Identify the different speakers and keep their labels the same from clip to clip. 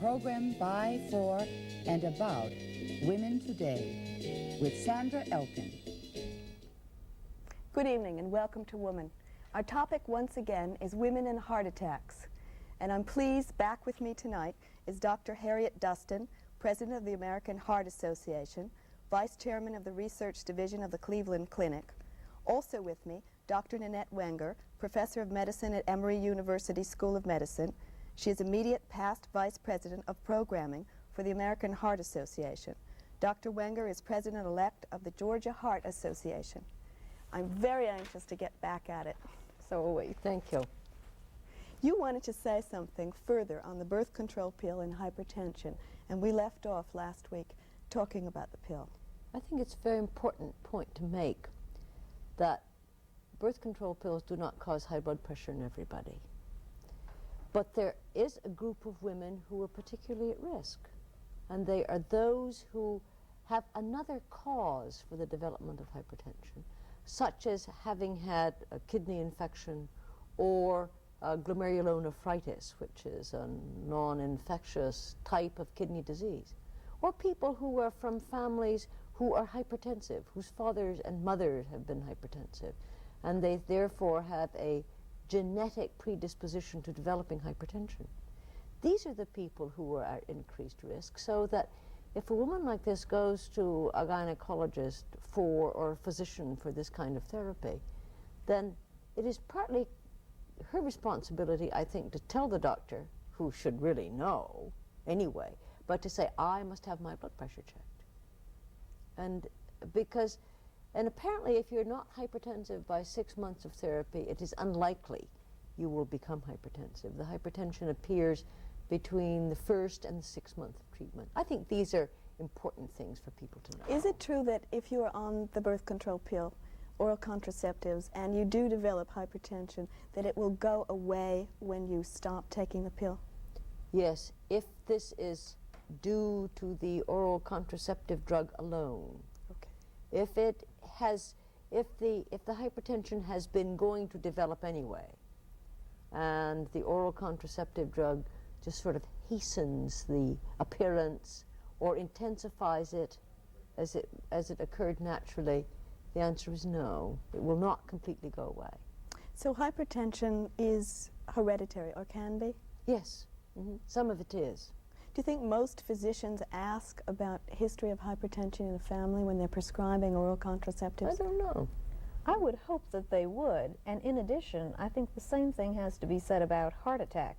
Speaker 1: program by, for, and about women today with Sandra Elkin.
Speaker 2: Good evening and welcome to Woman. Our topic once again is women and heart attacks. And I'm pleased back with me tonight is Dr. Harriet Dustin, President of the American Heart Association, Vice Chairman of the Research Division of the Cleveland Clinic. Also with me, Dr. Nanette Wenger, Professor of Medicine at Emory University School of Medicine. She is immediate past Vice President of Programming for the American Heart Association. Dr. Wenger is President-elect of the Georgia Heart Association. I'm very anxious to get back at it. So are we.
Speaker 3: Thank you.
Speaker 2: You wanted to say something further on the birth control pill and hypertension, and we left off last week talking about the pill.
Speaker 3: I think it's a very important point to make that birth control pills do not cause high blood pressure in everybody. But there is a group of women who are particularly at risk, and they are those who have another cause for the development of hypertension, such as having had a kidney infection or glomerulonephritis, which is a non-infectious type of kidney disease, or people who are from families who are hypertensive, whose fathers and mothers have been hypertensive, and they therefore have a genetic predisposition to developing hypertension. These are the people who are at increased risk, so that if a woman like this goes to a gynecologist or a physician for this kind of therapy, then it is partly her responsibility, I think, to tell the doctor, who should really know anyway, but to say, I must have my blood pressure checked. And apparently if you're not hypertensive by 6 months of therapy, it is unlikely you will become hypertensive. The hypertension appears between the first and the 6th month of treatment. I think these are important things for people to know.
Speaker 2: Is it true that if you are on the birth control pill, oral contraceptives, and you do develop hypertension, that it will go away when you stop taking the pill?
Speaker 3: Yes, if this is due to the oral contraceptive drug alone.
Speaker 2: Okay.
Speaker 3: If the hypertension has been going to develop anyway, and the oral contraceptive drug just sort of hastens the appearance or intensifies it as it occurred naturally, the answer is no. It will not completely go away.
Speaker 2: So hypertension is hereditary, or can be?
Speaker 3: Yes, some of it is.
Speaker 2: Do you think most physicians ask about history of hypertension in the family when they're prescribing oral contraceptives?
Speaker 3: I don't know.
Speaker 4: I would hope that they would, and in addition, I think the same thing has to be said about heart attack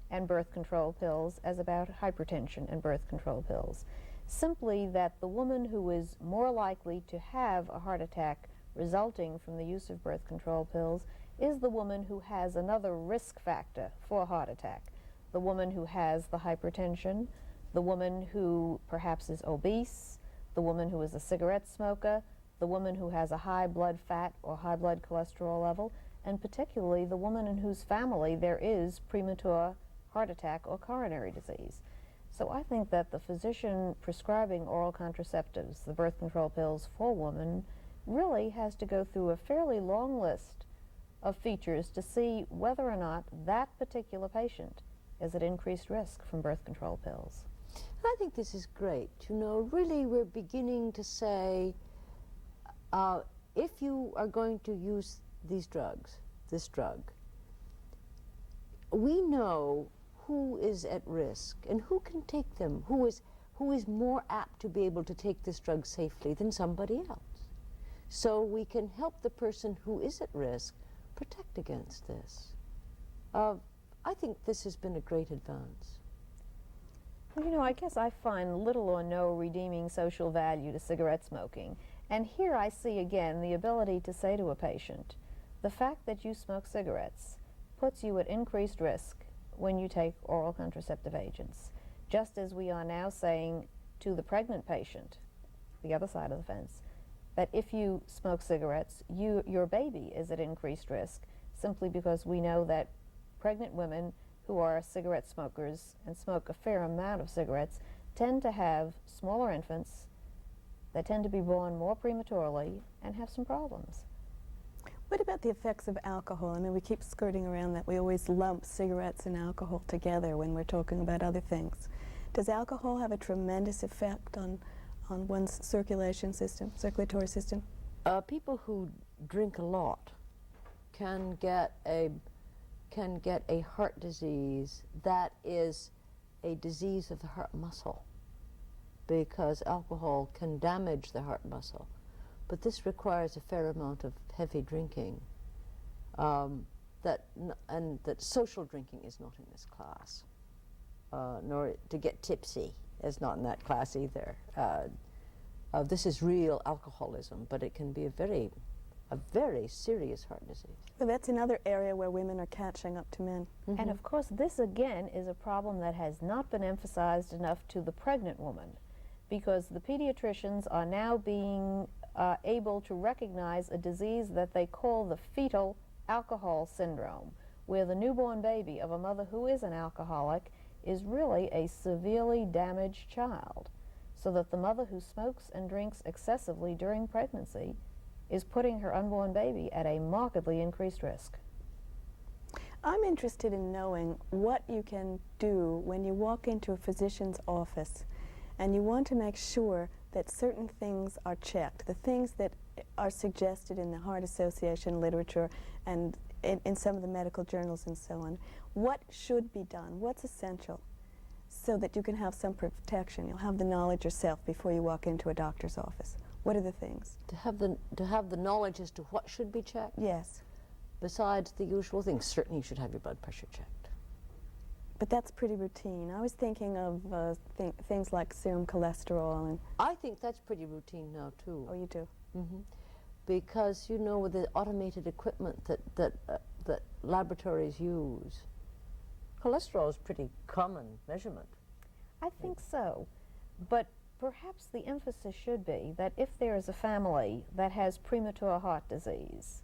Speaker 4: and birth control pills as about hypertension and birth control pills. Simply that the woman who is more likely to have a heart attack resulting from the use of birth control pills is the woman who has another risk factor for a heart attack. The woman who has the hypertension, the woman who perhaps is obese, the woman who is a cigarette smoker, the woman who has a high blood fat or high blood cholesterol level, and particularly the woman in whose family there is premature heart attack or coronary disease. So I think that the physician prescribing oral contraceptives, the birth control pills for women, really has to go through a fairly long list of features to see whether or not that particular patient is at increased risk from birth control pills.
Speaker 3: I think this is great. You know, really we're beginning to say, if you are going to use these drugs, this drug, we know who is at risk and who can take them, who is more apt to be able to take this drug safely than somebody else. So we can help the person who is at risk protect against this. I think this has been a great advance.
Speaker 4: Well, you know, I guess I find little or no redeeming social value to cigarette smoking. And here I see again the ability to say to a patient, the fact that you smoke cigarettes puts you at increased risk when you take oral contraceptive agents. Just as we are now saying to the pregnant patient, the other side of the fence, that if you smoke cigarettes, your baby is at increased risk, simply because we know that pregnant women who are cigarette smokers and smoke a fair amount of cigarettes tend to have smaller infants that tend to be born more prematurely and have some problems.
Speaker 2: What about the effects of alcohol? I mean, we keep skirting around that. We always lump cigarettes and alcohol together when we're talking about other things. Does alcohol have a tremendous effect on one's circulatory system?
Speaker 3: People who drink a lot can get a heart disease that is a disease of the heart muscle, because alcohol can damage the heart muscle. But this requires a fair amount of heavy drinking. That social drinking is not in this class, nor to get tipsy is not in that class either. This is real alcoholism, but it can be a very serious heart disease.
Speaker 2: Well, that's another area where women are catching up to men.
Speaker 4: Mm-hmm. And of course, this again is a problem that has not been emphasized enough to the pregnant woman, because the pediatricians are now being able to recognize a disease that they call the fetal alcohol syndrome, where the newborn baby of a mother who is an alcoholic is really a severely damaged child, so that the mother who smokes and drinks excessively during pregnancy is putting her unborn baby at a markedly increased risk.
Speaker 2: I'm interested in knowing what you can do when you walk into a physician's office and you want to make sure that certain things are checked, the things that are suggested in the Heart Association literature and in some of the medical journals and so on. What should be done? What's essential so that you can have some protection? You'll have the knowledge yourself before you walk into a doctor's office. What are the things?
Speaker 3: To have the knowledge as to what should be checked?
Speaker 2: Yes.
Speaker 3: Besides the usual things, certainly you should have your blood pressure checked.
Speaker 2: But that's pretty routine. I was thinking of things like serum cholesterol. And
Speaker 3: I think that's pretty routine now, too.
Speaker 2: Oh, you do?
Speaker 3: Mm-hmm. Because, you know, with the automated equipment that laboratories use, cholesterol is pretty common measurement.
Speaker 4: I think so. But perhaps the emphasis should be that if there is a family that has premature heart disease,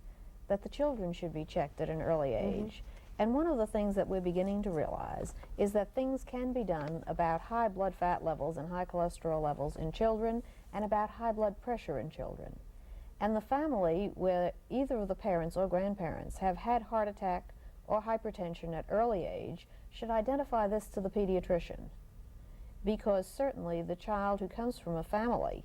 Speaker 4: that the children should be checked at an early age. And one of the things that we're beginning to realize is that things can be done about high blood fat levels and high cholesterol levels in children and about high blood pressure in children. And the family where either of the parents or grandparents have had heart attack or hypertension at early age should identify this to the pediatrician, because certainly the child who comes from a family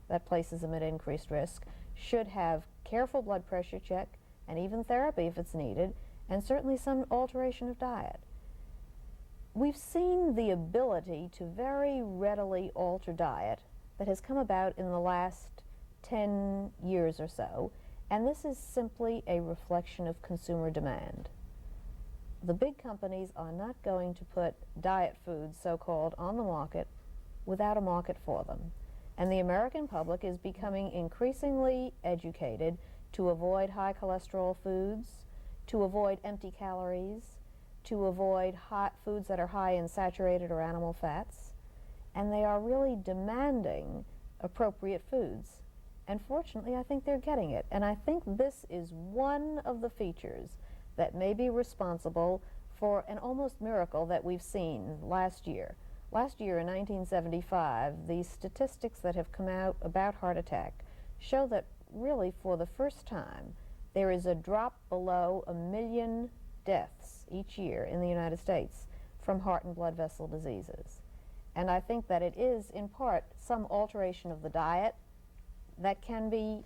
Speaker 4: that places them at increased risk should have careful blood pressure check and even therapy if it's needed, and certainly some alteration of diet. We've seen the ability to very readily alter diet that has come about in the last 10 years or so, and this is simply a reflection of consumer demand. The big companies are not going to put diet foods, so-called, on the market without a market for them. And the American public is becoming increasingly educated to avoid high cholesterol foods, to avoid empty calories, to avoid hot foods that are high in saturated or animal fats, and they are really demanding appropriate foods. And fortunately, I think they're getting it. And I think this is one of the features that may be responsible for an almost miracle that we've seen last year. Last year, in 1975, the statistics that have come out about heart attack show that really for the first time there is a drop below 1 million deaths each year in the United States from heart and blood vessel diseases. And I think that it is, in part, some alteration of the diet that can be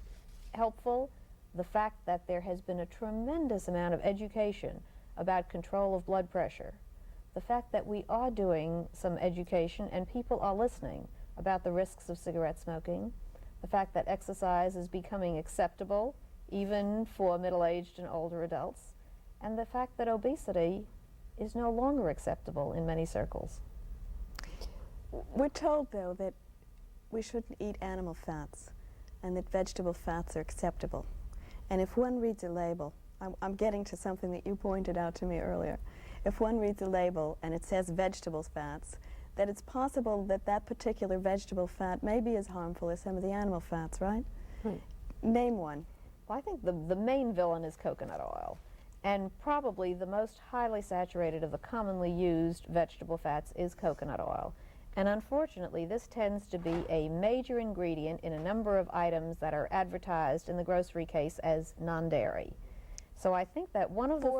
Speaker 4: helpful. The fact that there has been a tremendous amount of education about control of blood pressure, the fact that we are doing some education and people are listening about the risks of cigarette smoking, the fact that exercise is becoming acceptable even for middle-aged and older adults, and the fact that obesity is no longer acceptable in many circles.
Speaker 2: We're told, though, that we shouldn't eat animal fats and that vegetable fats are acceptable. And if one reads a label, I'm getting to something that you pointed out to me earlier. If one reads a label and it says vegetable fats, that it's possible that that particular vegetable fat may be as harmful as some of the animal fats, right? Name one.
Speaker 4: Well, I think the main villain is coconut oil. And probably the most highly saturated of the commonly used vegetable fats is coconut oil. And unfortunately, this tends to be a major ingredient in a number of items that are advertised in the grocery case as non-dairy. So I think that one of the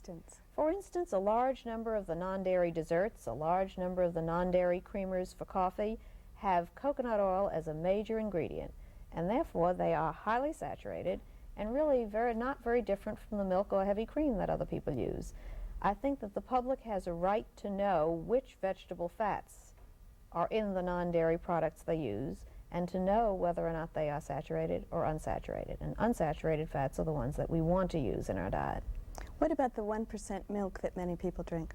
Speaker 4: things... For instance, a large number of the non-dairy desserts, a large number of the non-dairy creamers for coffee have coconut oil as a major ingredient, and therefore they are highly saturated and really not very different from the milk or heavy cream that other people use. I think that the public has a right to know which vegetable fats are in the non-dairy products they use, and to know whether or not they are saturated or unsaturated. And unsaturated fats are the ones that we want to use in our diet.
Speaker 2: What about the 1% milk that many people drink?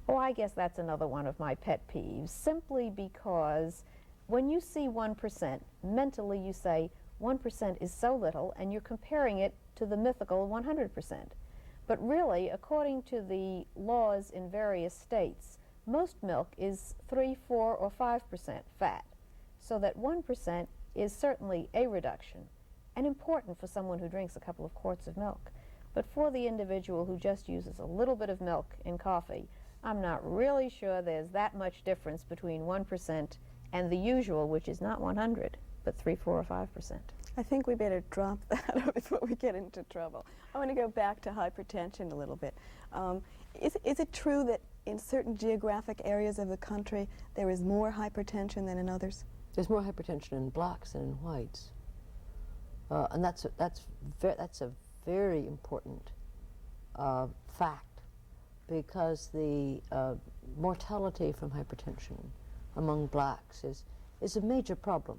Speaker 4: Oh, I guess that's another one of my pet peeves, simply because when you see 1%, mentally you say 1% is so little, and you're comparing it to the mythical 100%. But really, according to the laws in various states, most milk is 3, 4, or 5% fat, so that 1% is certainly a reduction, and important for someone who drinks a couple of quarts of milk. But for the individual who just uses a little bit of milk in coffee, I'm not really sure there's that much difference between 1% and the usual, which is not 100, but 3, 4, or 5%.
Speaker 2: I think we better drop that before we get into trouble. I want to go back to hypertension a little bit. Is it true that in certain geographic areas of the country there is more hypertension than in others?
Speaker 3: There's more hypertension in blacks than in whites, and that's a very important fact, because the mortality from hypertension among blacks is a major problem.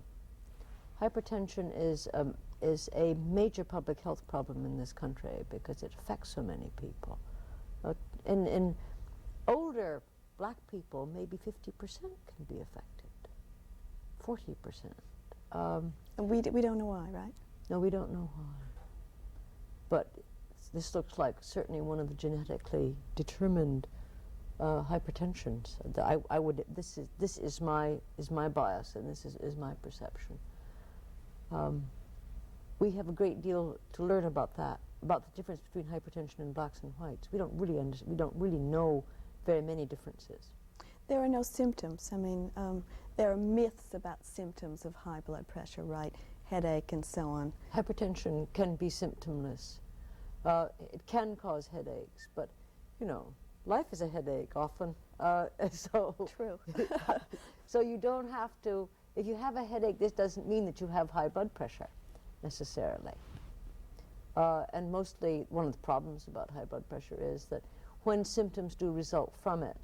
Speaker 3: Hypertension is a major public health problem in this country because it affects so many people. In older black people, maybe 50% can be affected, 40%.
Speaker 2: And we don't know why, right?
Speaker 3: No, we don't know why. But this looks like certainly one of the genetically determined hypertensions. This is my bias, and this is my perception. We have a great deal to learn about that, about the difference between hypertension in blacks and whites. We don't really know very many differences.
Speaker 2: There are no symptoms. I mean, there are myths about symptoms of high blood pressure, right? Headache and so on.
Speaker 3: Hypertension can be symptomless. It can cause headaches, but, you know, life is a headache often. So
Speaker 2: true.
Speaker 3: So you don't have to, if you have a headache, this doesn't mean that you have high blood pressure, necessarily. And mostly, one of the problems about high blood pressure is that when symptoms do result from it,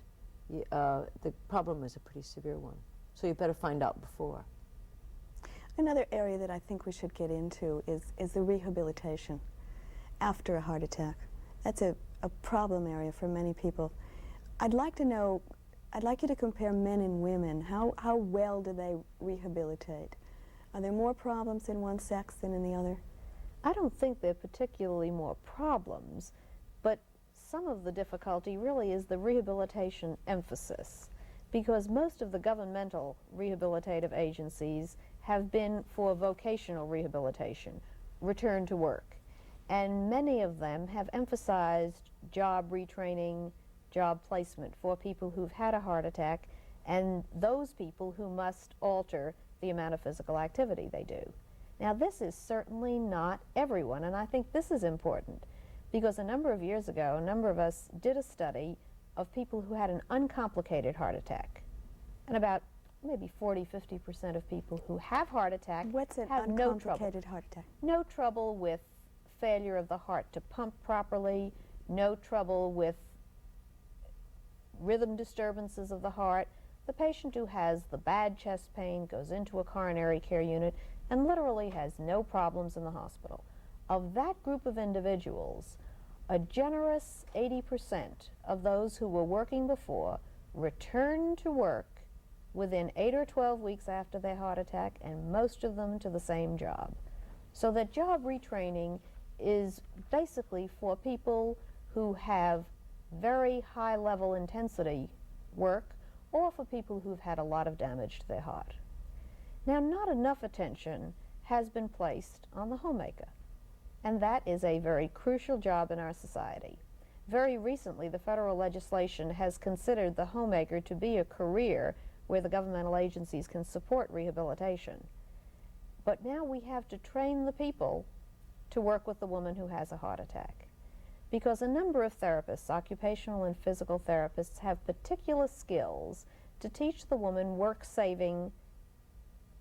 Speaker 3: the problem is a pretty severe one. So you better find out before.
Speaker 2: Another area that I think we should get into is the rehabilitation after a heart attack. That's a problem area for many people. I'd like you to compare men and women. How well do they rehabilitate? Are there more problems in one sex than in the other?
Speaker 4: I don't think there are particularly more problems, but some of the difficulty really is the rehabilitation emphasis, because most of the governmental rehabilitative agencies have been for vocational rehabilitation, return to work. And many of them have emphasized job retraining, job placement for people who've had a heart attack, and those people who must alter the amount of physical activity they do. Now, this is certainly not everyone, and I think this is important, because a number of years ago, a number of us did a study of people who had an uncomplicated heart attack, and about maybe 40–50% of people who have heart attack have no trouble.
Speaker 2: Heart attack?
Speaker 4: No trouble with failure of the heart to pump properly, no trouble with rhythm disturbances of the heart. The patient who has the bad chest pain goes into a coronary care unit and literally has no problems in the hospital. Of that group of individuals, a generous 80% of those who were working before returned to work within 8 or 12 weeks after their heart attack, and most of them to the same job. So that job retraining is basically for people who have very high level intensity work, or for people who've had a lot of damage to their heart. Now, not enough attention has been placed on the homemaker, and that is a very crucial job in our society. Very recently, the federal legislation has considered the homemaker to be a career where the governmental agencies can support rehabilitation. But now we have to train the people to work with the woman who has a heart attack. because a number of therapists, occupational and physical therapists, have particular skills to teach the woman work-saving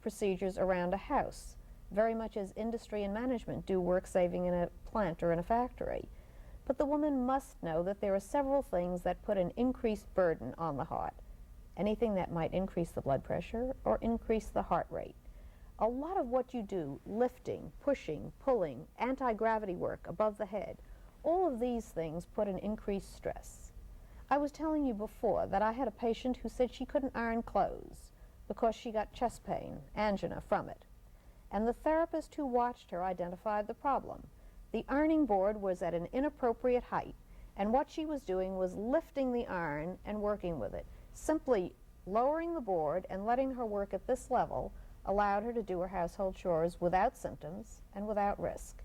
Speaker 4: procedures around a house, very much as industry and management do work-saving in a plant or in a factory. But the woman must know that there are several things that put an increased burden on the heart. Anything that might increase the blood pressure or increase the heart rate. A lot of what you do, lifting, pushing, pulling, anti-gravity work above the head, all of these things put an increased stress. I was telling you before that I had a patient who said she couldn't iron clothes because she got chest pain, angina, from it. And the therapist who watched her identified the problem. The ironing board was at an inappropriate height, and what she was doing was lifting the iron and working with it. Simply lowering the board and letting her work at this level allowed her to do her household chores without symptoms and without risk.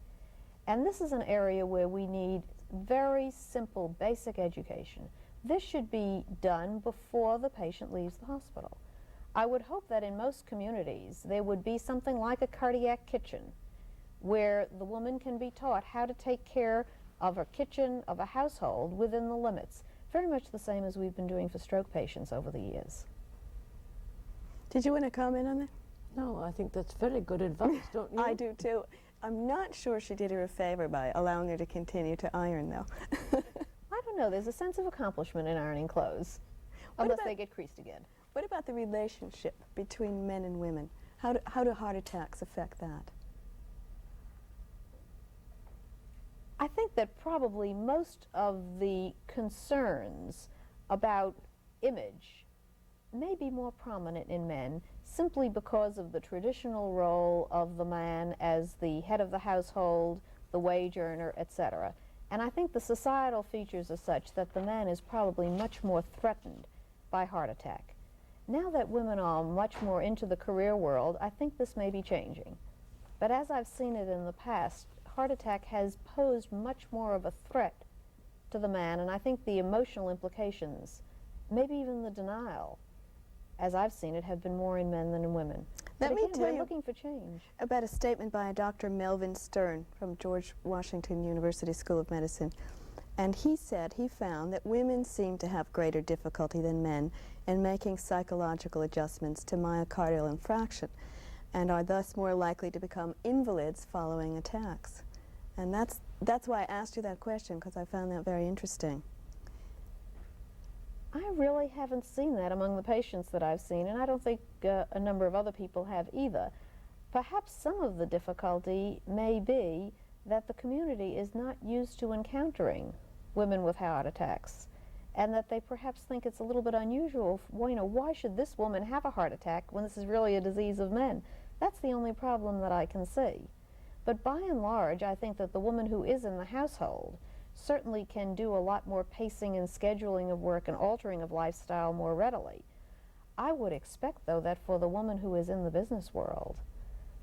Speaker 4: And this is an area where we need very simple, basic education. This should be done before the patient leaves the hospital. I would hope that in most communities there would be something like a cardiac kitchen where the woman can be taught how to take care of a kitchen, of a household within the limits, very much the same as we've been doing for stroke patients over the years.
Speaker 2: Did you want to comment on that?
Speaker 3: No, I think that's very good advice, don't you?
Speaker 2: I do too. I'm not sure she did her a favor by allowing her to continue to iron, though.
Speaker 4: I don't know. There's a sense of accomplishment in ironing clothes, unless they get creased again.
Speaker 2: What about the relationship between men and women? How do heart attacks affect that?
Speaker 4: I think that probably most of the concerns about image may be more prominent in men simply because of the traditional role of the man as the head of the household, the wage earner, etc. And I think the societal features are such that the man is probably much more threatened by heart attack. Now that women are much more into the career world, I think this may be changing. But as I've seen it in the past, heart attack has posed much more of a threat to the man, and I think the emotional implications, maybe even the denial, as I've seen it, have been more in men than in women.
Speaker 2: Let me
Speaker 4: again,
Speaker 2: tell
Speaker 4: we're
Speaker 2: you
Speaker 4: looking for change.
Speaker 2: about a statement by Dr. Melvin Stern from George Washington University School of Medicine. And he said he found that women seem to have greater difficulty than men in making psychological adjustments to myocardial infarction and are thus more likely to become invalids following attacks. And that's why I asked you that question, because I found that very interesting.
Speaker 4: I really haven't seen that among the patients that I've seen, and I don't think a number of other people have either. Perhaps some of the difficulty may be that the community is not used to encountering women with heart attacks, and that they perhaps think it's a little bit unusual. Well, you know, why should this woman have a heart attack when this is really a disease of men? That's the only problem that I can see. But by and large, I think that the woman who is in the household certainly can do a lot more pacing and scheduling of work and altering of lifestyle more readily. I would expect, though, that for the woman who is in the business world,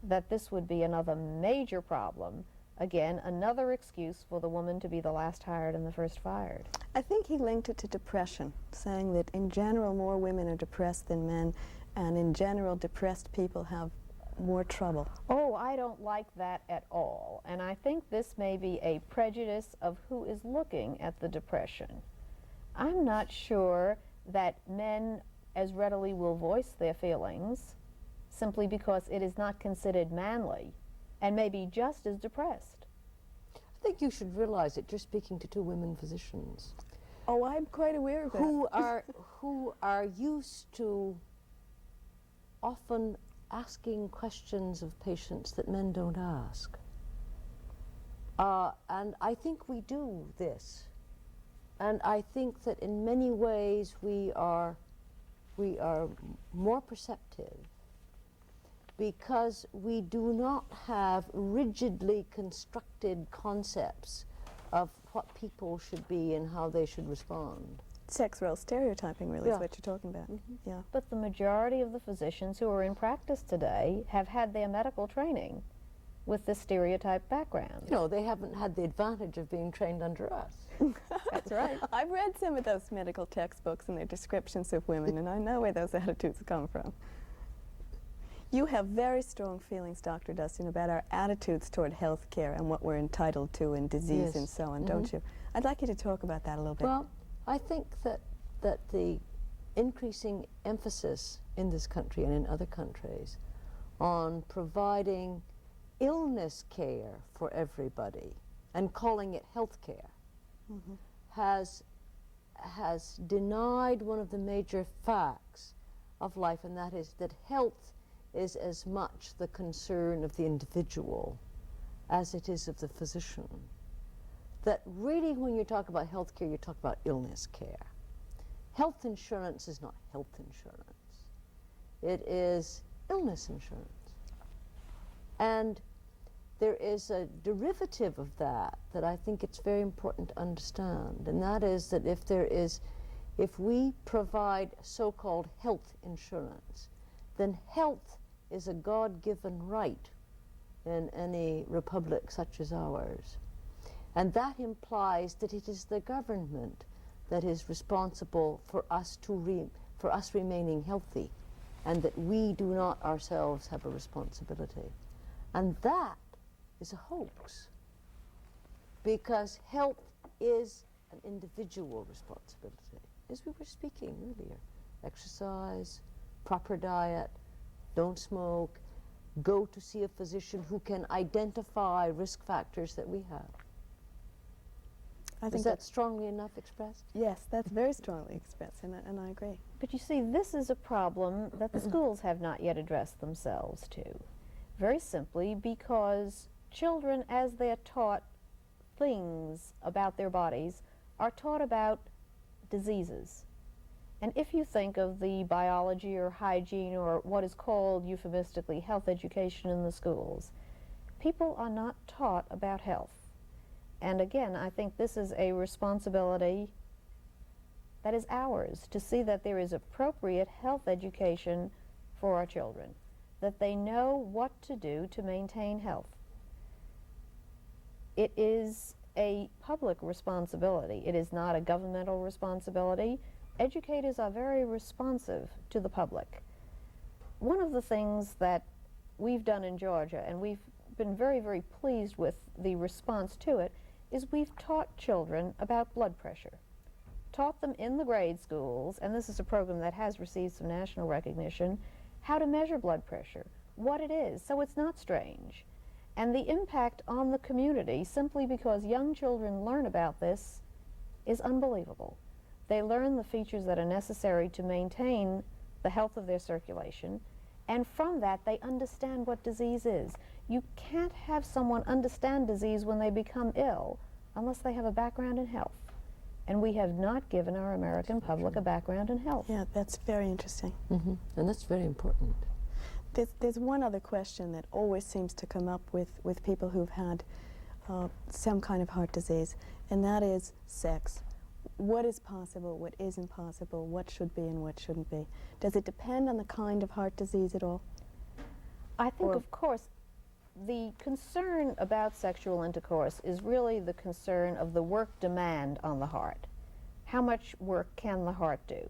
Speaker 4: that this would be another major problem. Again, another excuse for the woman to be the last hired and the first fired.
Speaker 2: I think he linked it to depression, saying that in general more women are depressed than men, and in general depressed people have more trouble.
Speaker 4: Oh, I don't like that at all. And I think this may be a prejudice of who is looking at the depression. I'm not sure that men as readily will voice their feelings simply because it is not considered manly and may be just as depressed.
Speaker 3: I think you should realize that you're speaking to two women physicians.
Speaker 2: Oh, I'm quite aware of that.
Speaker 3: Who are used to often asking questions of patients that men don't ask. And I think we do this. And I think that in many ways we are more perceptive because we do not have rigidly constructed concepts of what people should be and how they should respond.
Speaker 2: Sex role stereotyping really is what you're talking about. Yeah.
Speaker 4: But the majority of the physicians who are in practice today have had their medical training with this stereotype background.
Speaker 3: No, they haven't had the advantage of being trained under us.
Speaker 4: That's right.
Speaker 2: I've read some of those medical textbooks and their descriptions of women, and I know where those attitudes come from. You have very strong feelings, Dr. Dustin, about our attitudes toward health care and what we're entitled to and disease
Speaker 3: Yes.
Speaker 2: and so on, don't you? I'd like you to talk about that a little bit.
Speaker 3: Well, I think that the increasing emphasis in this country and in other countries on providing illness care for everybody and calling it health care has denied one of the major facts of life, and that is that health is as much the concern of the individual as it is of the physician. That really, when you talk about health care, you talk about illness care. Health insurance is not health insurance. It is illness insurance. And there is a derivative of that that I think it's very important to understand, and that is that if we provide so-called health insurance, then health is a God-given right in any republic such as ours. And that implies that it is the government that is responsible for us remaining healthy, and that we do not ourselves have a responsibility. And that is a hoax, because health is an individual responsibility. As we were speaking earlier, exercise, proper diet, don't smoke, go to see a physician who can identify risk factors that we have.
Speaker 2: I think
Speaker 3: Is that strongly enough expressed?
Speaker 2: Yes, that's very strongly expressed, and I agree.
Speaker 4: But you see, this is a problem that the schools have not yet addressed themselves to. Very simply because children, as they're taught things about their bodies, are taught about diseases. And if you think of the biology or hygiene or what is called euphemistically health education in the schools, people are not taught about health. And again, I think this is a responsibility that is ours, to see that there is appropriate health education for our children, that they know what to do to maintain health. It is a public responsibility. It is not a governmental responsibility. Educators are very responsive to the public. One of the things that we've done in Georgia, and we've been very, very pleased with the response to it, is we've taught children about blood pressure. Taught them in the grade schools, and this is a program that has received some national recognition, how to measure blood pressure, what it is, so it's not strange. And the impact on the community, simply because young children learn about this, is unbelievable. They learn the features that are necessary to maintain the health of their circulation, and from that they understand what disease is. You can't have someone understand disease when they become ill unless they have a background in health. And we have not given our American public a background in health.
Speaker 2: Yeah, that's very interesting.
Speaker 3: And that's very important.
Speaker 2: There's one other question that always seems to come up with people who've had some kind of heart disease, and that is sex. What is possible, what isn't possible, what should be and what shouldn't be? Does it depend on the kind of heart disease at all?
Speaker 4: I think, of course, the concern about sexual intercourse is really the concern of the work demand on the heart. How much work can the heart do?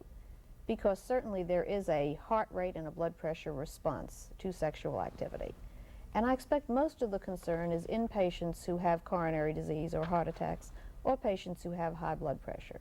Speaker 4: Because certainly there is a heart rate and a blood pressure response to sexual activity. And I expect most of the concern is in patients who have coronary disease or heart attacks, or patients who have high blood pressure.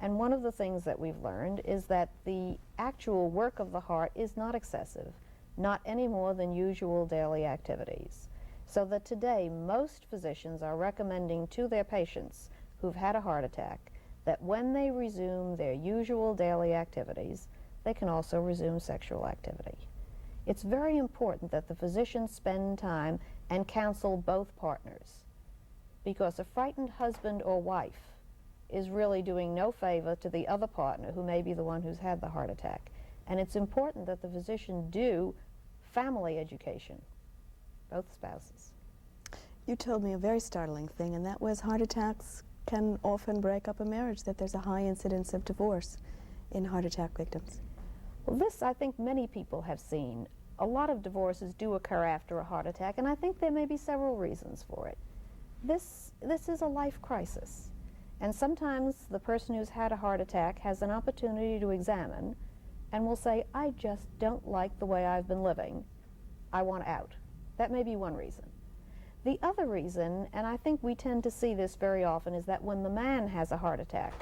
Speaker 4: And one of the things that we've learned is that the actual work of the heart is not excessive, not any more than usual daily activities. So that today most physicians are recommending to their patients who've had a heart attack that when they resume their usual daily activities, they can also resume sexual activity. It's very important that the physicians spend time and counsel both partners, because a frightened husband or wife is really doing no favor to the other partner who may be the one who's had the heart attack. And it's important that the physician do family education, both spouses.
Speaker 2: You told me a very startling thing, and that was heart attacks can often break up a marriage, that there's a high incidence of divorce in heart attack victims.
Speaker 4: Well, this I think many people have seen. A lot of divorces do occur after a heart attack, and I think there may be several reasons for it. This is a life crisis, and sometimes the person who's had a heart attack has an opportunity to examine and will say, I just don't like the way I've been living. I want out. That may be one reason. The other reason, and I think we tend to see this very often, is that when the man has a heart attack,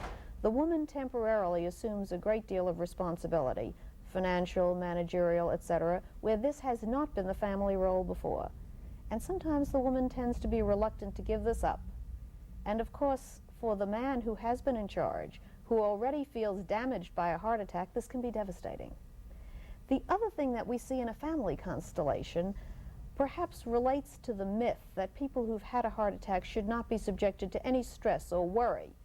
Speaker 4: the woman temporarily assumes a great deal of responsibility, financial, managerial, etc., where this has not been the family role before. And sometimes the woman tends to be reluctant to give this up. And of course, for the man who has been in charge, who already feels damaged by a heart attack, this can be devastating. The other thing that we see in a family constellation perhaps relates to the myth that people who've had a heart attack should not be subjected to any stress or worry,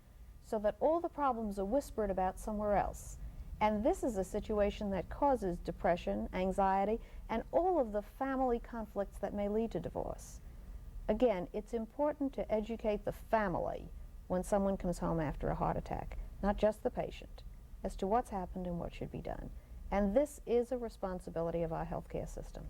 Speaker 4: so that all the problems are whispered about somewhere else. And this is a situation that causes depression, anxiety, and all of the family conflicts that may lead to divorce. Again, it's important to educate the family when someone comes home after a heart attack, not just the patient, as to what's happened and what should be done. And this is a responsibility of our healthcare system.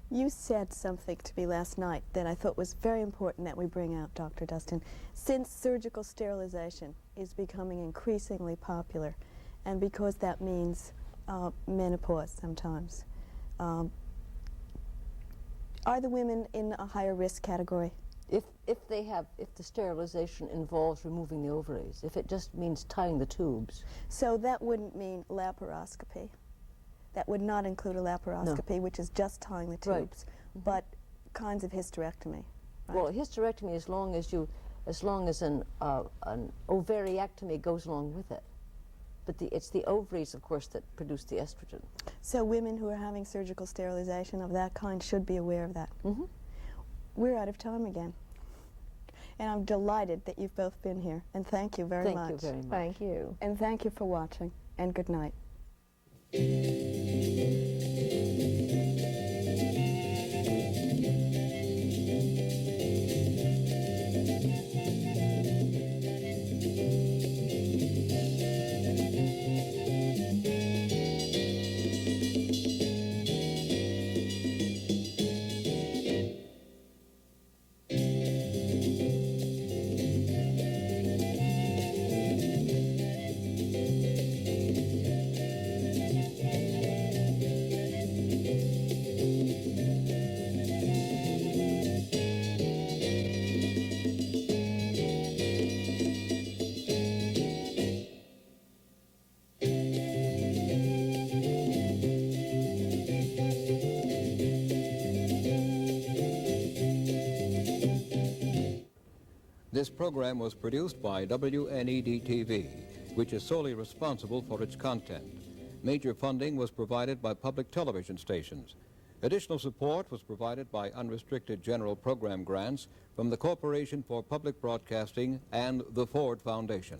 Speaker 2: You said something to me last night that I thought was very important that we bring out, Dr. Dustin. Since surgical sterilization is becoming increasingly popular, and because that means menopause sometimes, are the women in a higher risk category?
Speaker 3: If the sterilization involves removing the ovaries, if it just means tying the tubes.
Speaker 2: So that wouldn't mean laparoscopy. That would not include a laparoscopy, no, which is just tying the tubes, right, but kinds of hysterectomy. Right?
Speaker 3: Well, hysterectomy, as long as an ovariectomy goes along with it. But it's the ovaries, of course, that produce the estrogen.
Speaker 2: So women who are having surgical sterilization of that kind should be aware of that.
Speaker 3: Mm-hmm.
Speaker 2: We're out of time again. And I'm delighted that you've both been here. And thank you very much.
Speaker 3: Thank you very much.
Speaker 4: Thank you.
Speaker 2: And thank you for watching. And good night.
Speaker 5: This program was produced by WNED-TV, which is solely responsible for its content. Major funding was provided by public television stations. Additional support was provided by unrestricted general program grants from the Corporation for Public Broadcasting and the Ford Foundation.